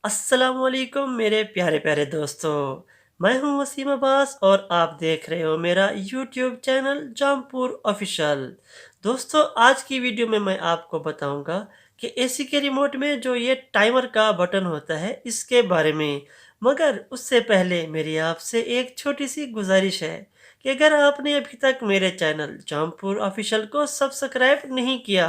अस्सलाम वालेकुम मेरे प्यारे प्यारे दोस्तों। मैं हूं वसीम अब्बास और आप देख रहे हो मेरा यूट्यूब चैनल जमपुर ऑफिशियल। दोस्तों, आज की वीडियो में मैं आपको बताऊंगा कि एसी के रिमोट में जो ये टाइमर का बटन होता है इसके बारे में। मगर उससे पहले मेरी आपसे एक छोटी सी गुजारिश है कि अगर आपने अभी तक मेरे चैनल जमपुर ऑफिशियल को सब्सक्राइब नहीं किया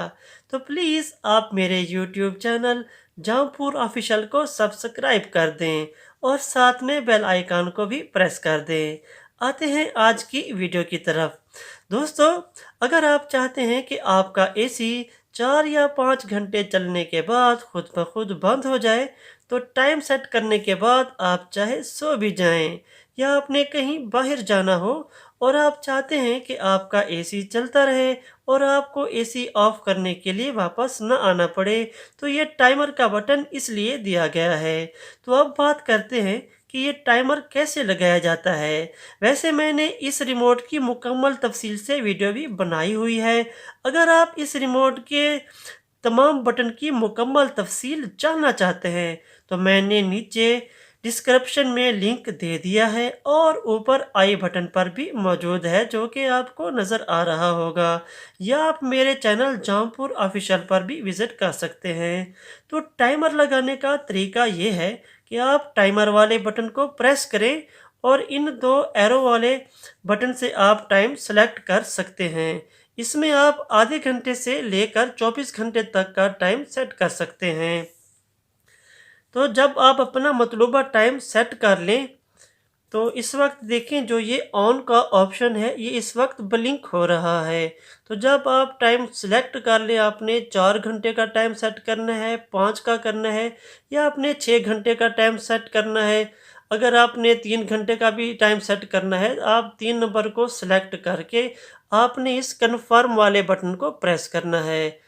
तो प्लीज़ आप मेरे यूट्यूब चैनल जौनपुर ऑफिशियल को सब्सक्राइब कर दें और साथ में बेल आइकन को भी प्रेस कर दें। आते हैं आज की वीडियो की तरफ। दोस्तों, अगर आप चाहते हैं कि आपका एसी 4 या 5 घंटे चलने के बाद खुद ब खुद बंद हो जाए तो टाइम सेट करने के बाद आप चाहे सो भी जाएं या आपने कहीं बाहर जाना हो और आप चाहते हैं कि आपका एसी चलता रहे और आपको एसी ऑफ करने के लिए वापस न आना पड़े, तो ये टाइमर का बटन इसलिए दिया गया है। तो अब बात करते हैं कि ये टाइमर कैसे लगाया जाता है। वैसे मैंने इस रिमोट की मुकम्मल तफसील से वीडियो भी बनाई हुई है। अगर आप इस रिमोट के तमाम बटन की मुकम्मल तफसील जानना चाहते हैं तो मैंने नीचे डिस्क्रिप्शन में लिंक दे दिया है और ऊपर आई बटन पर भी मौजूद है जो कि आपको नज़र आ रहा होगा, या आप मेरे चैनल जौनपुर ऑफिशियल पर भी विज़िट कर सकते हैं। तो टाइमर लगाने का तरीका ये है कि आप टाइमर वाले बटन को प्रेस करें और इन दो एरो वाले बटन से आप टाइम सेलेक्ट कर सकते हैं। इसमें आप आधे घंटे से लेकर 24 घंटे तक का टाइम सेट कर सकते हैं। तो जब आप अपना मतलूबा टाइम सेट कर लें तो इस वक्त देखें जो ये ऑन का ऑप्शन है ये इस वक्त ब्लिंक हो रहा है। तो जब आप टाइम सेलेक्ट कर लें, आपने 4 घंटे का टाइम सेट करना है, 5 का करना है या आपने 6 घंटे का टाइम सेट करना है, अगर आपने 3 घंटे का भी टाइम सेट करना है, आप 3 नंबर को सिलेक्ट करके आपने इस कन्फर्म वाले बटन को प्रेस करना है।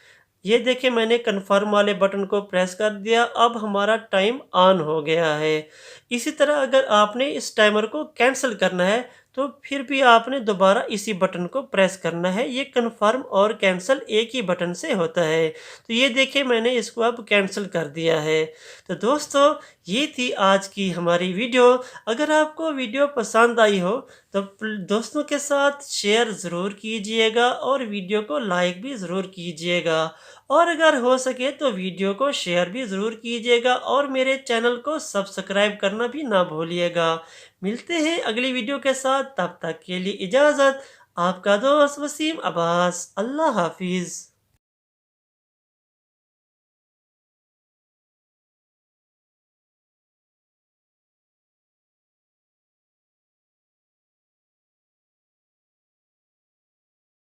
ये देखिए मैंने कन्फर्म वाले बटन को प्रेस कर दिया, अब हमारा टाइम ऑन हो गया है। इसी तरह अगर आपने इस टाइमर को कैंसिल करना है तो फिर भी आपने दोबारा इसी बटन को प्रेस करना है। ये कन्फर्म और कैंसिल एक ही बटन से होता है। तो ये देखिए मैंने इसको अब कैंसिल कर दिया है। तो दोस्तों, ये थी आज की हमारी वीडियो। अगर आपको वीडियो पसंद आई हो तो दोस्तों के साथ शेयर ज़रूर कीजिएगा और वीडियो को लाइक भी ज़रूर कीजिएगा, और अगर हो सके तो वीडियो को शेयर भी ज़रूर कीजिएगा और मेरे चैनल को सब्सक्राइब करना भी ना भूलिएगा। मिलते हैं अगली वीडियो के साथ, तब तक के लिए इजाज़त। आपका दोस्त वसीम अब्बास। अल्लाह हाफिज़।